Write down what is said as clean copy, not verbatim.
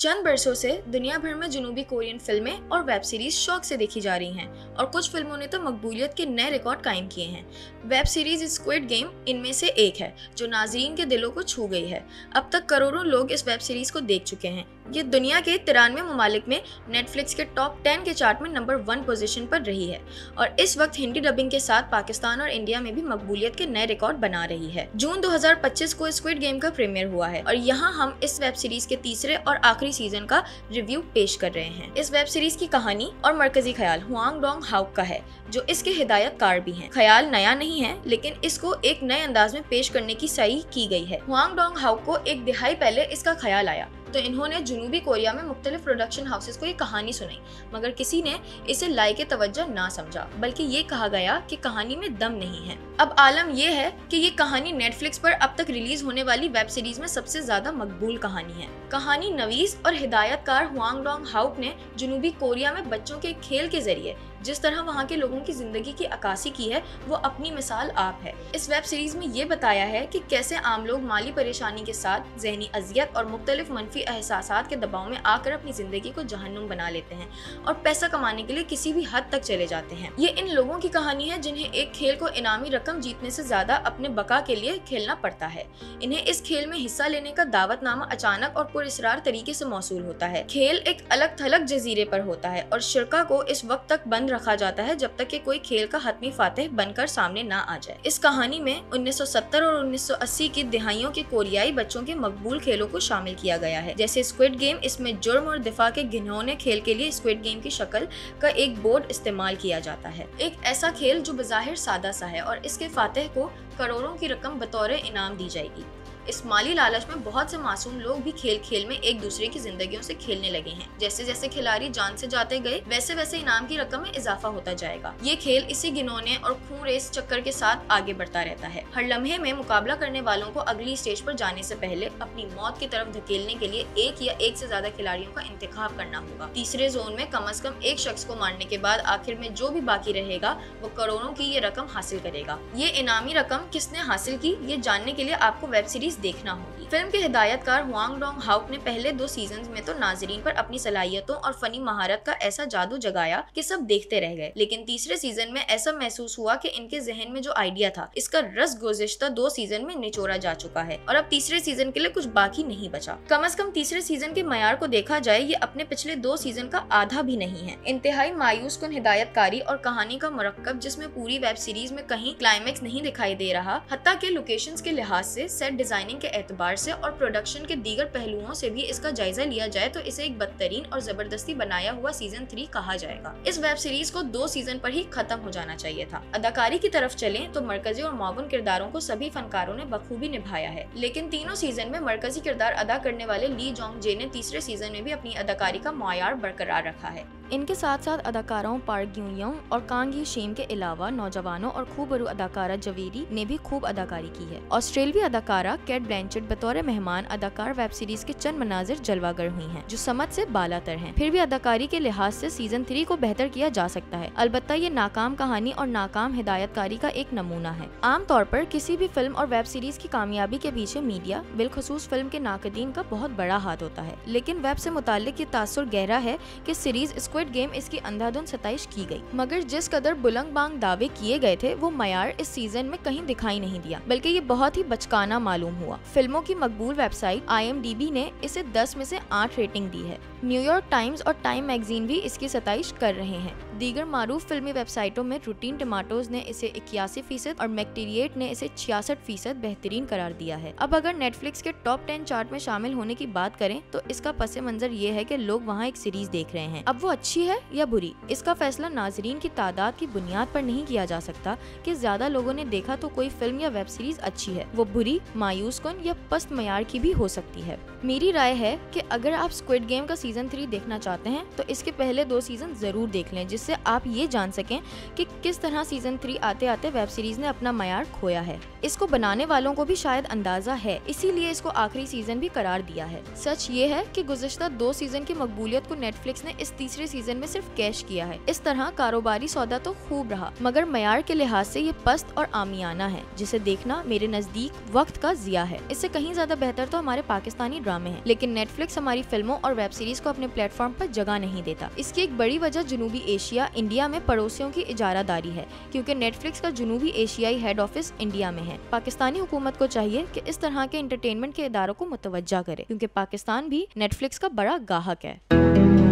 चंद बरसों से दुनिया भर में जुनूबी कोरियन फिल्में और वेब सीरीज शौक से देखी जा रही हैं और कुछ फिल्मों ने तो मकबूलियत के नए रिकॉर्ड कायम किए हैं। वेब सीरीज स्क्विड गेम इनमें से एक है जो नाजरीन के दिलों को छू गई है। अब तक करोड़ों लोग इस वेब सीरीज को देख चुके हैं। ये दुनिया के 93 ममालिक में नेटफ्लिक्स के टॉप 10 के चार्ट में नंबर 1 पोजीशन पर रही है और इस वक्त हिंदी डबिंग के साथ पाकिस्तान और इंडिया में भी मकबूलियत के नए रिकॉर्ड बना रही है। जून 2025 को स्क्विड गेम का प्रीमियर हुआ है और यहाँ हम इस वेब सीरीज के तीसरे और आखिरी सीजन का रिव्यू पेश कर रहे हैं। इस वेब सीरीज की कहानी और मरकजी ख्याल हुआंग डोंग हाउक का है जो इसके हिदायतकार भी हैं। ख्याल नया नहीं है लेकिन इसको एक नए अंदाज में पेश करने की सही की गई है। हुआंग डोंग हाउक को एक दिहाई पहले इसका ख्याल आया तो इन्होंने जुनूबी कोरिया में मुख्तलिफ प्रोडक्शन हाउसेस को ये कहानी सुनाई, मगर किसी ने इसे लायके तवज्जो ना समझा, बल्कि ये कहा गया कि कहानी में दम नहीं है। अब आलम ये है कि ये कहानी नेटफ्लिक्स पर अब तक रिलीज होने वाली वेब सीरीज में सबसे ज्यादा मकबूल कहानी है। कहानी नवीस और हिदायतकार हुआंग डोंग हाउक ने जुनूबी कोरिया में बच्चों के खेल के जरिए जिस तरह वहाँ के लोगों की जिंदगी की अक्कासी की है वो अपनी मिसाल आप है। इस वेब सीरीज में ये बताया है कि कैसे आम लोग माली परेशानी के साथ जहनी अजियत और मुख्तलिफ मनफी एहसासात के दबाव में आकर अपनी जिंदगी को जहन्नुम बना लेते हैं और पैसा कमाने के लिए किसी भी हद तक चले जाते हैं। ये इन लोगों की कहानी है जिन्हें एक खेल को इनामी रकम जीतने से ज्यादा अपने बका के लिए खेलना पड़ता है। इन्हें इस खेल में हिस्सा लेने का दावतनामा अचानक और पुरअसरार तरीके से मौसूल होता है। खेल एक अलग थलग जजीरे पर होता है और शिरका को इस वक्त तक बंद रखा जाता है जब तक कि कोई खेल का हतमी फातिह बनकर सामने ना आ जाए। इस कहानी में 1970 और 1980 की दिहाइयों के कोरियाई बच्चों के मकबूल खेलों को शामिल किया गया है, जैसे स्क्विड गेम। इसमें जुर्म और दिफा के घिनौने खेल के लिए स्क्विड गेम की शक्ल का एक बोर्ड इस्तेमाल किया जाता है। एक ऐसा खेल जो बज़ाहिर सादा सा है और इसके फातिह को करोड़ों की रकम बतौर इनाम दी जाएगी। इस माली लालच में बहुत से मासूम लोग भी खेल खेल में एक दूसरे की जिंदगियों से खेलने लगे हैं। जैसे जैसे खिलाड़ी जान से जाते गए वैसे वैसे इनाम की रकम में इजाफा होता जाएगा। ये खेल इसी गिनौने और खून रेस चक्कर के साथ आगे बढ़ता रहता है। हर लम्हे में मुकाबला करने वालों को अगली स्टेज पर जाने से पहले अपनी मौत की तरफ धकेलने के लिए एक या एक से ज्यादा खिलाड़ियों का इंतखाब करना होगा। तीसरे जोन में कम से कम एक शख्स को मारने के बाद आखिर में जो भी बाकी रहेगा वो करोड़ों की ये रकम हासिल करेगा। ये इनामी रकम किसने हासिल की ये जानने के लिए आपको वेब सीरीज देखना होगी। फिल्म के हिदायतकार हुआंग डोंग हाउक ने पहले 2 सीजन में तो नाजरीन पर अपनी सलाहियतों और फनी महारत का ऐसा जादू जगाया कि सब देखते रह गए, लेकिन तीसरे सीजन में ऐसा महसूस हुआ कि इनके जहन में जो आइडिया था इसका रस गुज़िश्ता 2 सीजन में निचोड़ा जा चुका है और अब तीसरे सीजन के लिए कुछ बाकी नहीं बचा। कम से कम तीसरे सीजन के मयार को देखा जाए ये अपने पिछले 2 सीजन का आधा भी नहीं है। इंतहाई मायूस कुन हिदायतकारी और कहानी का मरक्कब जिसमें पूरी वेब सीरीज में कहीं क्लाइमेक्स नहीं दिखाई दे रहा, हत्ता के लोकेशंस के लिहाज से, सेट डिजाइनिंग के एतबार से और प्रोडक्शन के दीगर पहलुओं से भी इसका जायजा लिया जाए तो इसे एक बदतरीन और जबरदस्ती बनाया हुआ सीजन 3 कहा जाएगा। इस वेब सीरीज को 2 सीजन पर ही खत्म हो जाना चाहिए था। अदाकारी की तरफ चलें तो मरकजी और मावन किरदारों को सभी फनकारों ने बखूबी निभाया है, लेकिन तीनों सीजन में मरकजी किरदार अदा करने वाले ली जोंग जे ने तीसरे सीजन में भी अपनी अदाकारी का मयार बरकरार रखा है। इनके साथ साथ अदाकाराओं पार्क ग्यूयोंग और कांग यी शेम के अलावा नौजवानों और खूबरू अदाकारा जवेरी ने भी खूब अदाकारी की है। ऑस्ट्रेलियाई अदाकारा कैट ब्लैंचेट बतौर मेहमान अदाकार वेब सीरीज के चंद मनाजिर जलवागर हुई हैं, जो समझ से बालातर हैं। फिर भी अदाकारी के लिहाज से सीजन 3 को बेहतर किया जा सकता है। अलबत्ता ये नाकाम कहानी और नाकाम हिदायतकारी का एक नमूना है। आमतौर पर किसी भी फिल्म और वेब सीरीज की कामयाबी के पीछे मीडिया, बिलखुसूस फिल्म के नाकदीन का बहुत बड़ा हाथ होता है, लेकिन वेब से मुताल्लिक ये तासुर गहरा है कि सीरीज स्क्विड गेम इसकी अंधाधुंध सताइश की गई, मगर जिस कदर बुलंद बांग दावे किए गए थे वो मयार इस सीजन में कहीं दिखाई नहीं दिया, बल्कि ये बहुत ही बचकाना मालूम हुआ। फिल्मों की मकबूल वेबसाइट IMDb ने इसे 10 में से 8 रेटिंग दी है। न्यूयॉर्क टाइम्स और टाइम मैगजीन भी इसकी सताइश कर रहे हैं। दीगर मारूफ फिल्मी वेबसाइटों में रूटीन टमाटोज ने इसे 81% और मैक्टीरिएट ने इसे 66% बेहतरीन करार दिया है। अब अगर नेटफ्लिक्स के टॉप 10 चार्ट में शामिल होने की बात करें तो इसका पस मंजर ये है कि लोग वहाँ एक सीरीज देख रहे हैं। अब वो अच्छी है या बुरी, इसका फैसला नाजरीन की तादाद की बुनियाद पर नहीं किया जा सकता कि ज्यादा लोगों ने देखा तो कोई फिल्म या वेब सीरीज अच्छी है। वो बुरी, मायूस कुन या पस्त मयार की भी हो सकती है। मेरी राय है कि अगर आप स्क्विड गेम का सीजन 3 देखना चाहते हैं तो इसके पहले 2 सीजन जरूर देख लें, जिससे जिससे आप ये जान सकें कि किस तरह सीजन 3 आते आते वेब सीरीज ने अपना मयार खोया है। इसको बनाने वालों को भी शायद अंदाजा है, इसीलिए इसको आखिरी सीजन भी करार दिया है। सच ये है कि गुज़िश्ता 2 सीजन की मकबूलियत को नेटफ्लिक्स ने इस तीसरे सीजन में सिर्फ कैश किया है। इस तरह कारोबारी सौदा तो खूब रहा, मगर मयार के लिहाज से ये पस्त और आमियाना है, जिसे देखना मेरे नजदीक वक्त का जिया है। इससे कहीं ज्यादा बेहतर तो हमारे पाकिस्तानी ड्रामे हैं, लेकिन नेटफ्लिक्स हमारी फिल्मों और वेब सीरीज को अपने प्लेटफॉर्म पर जगह नहीं देता। इसकी एक बड़ी वजह जनूबी एशिया इंडिया में पड़ोसियों की इजारादारी है, क्योंकि नेटफ्लिक्स का जनूबी एशियाई हेड ऑफिस इंडिया में है। पाकिस्तानी हुकूमत को चाहिए कि इस तरह के एंटरटेनमेंट के इदारों को मुतवज्जा करे, क्योंकि पाकिस्तान भी नेटफ्लिक्स का बड़ा गाहक है।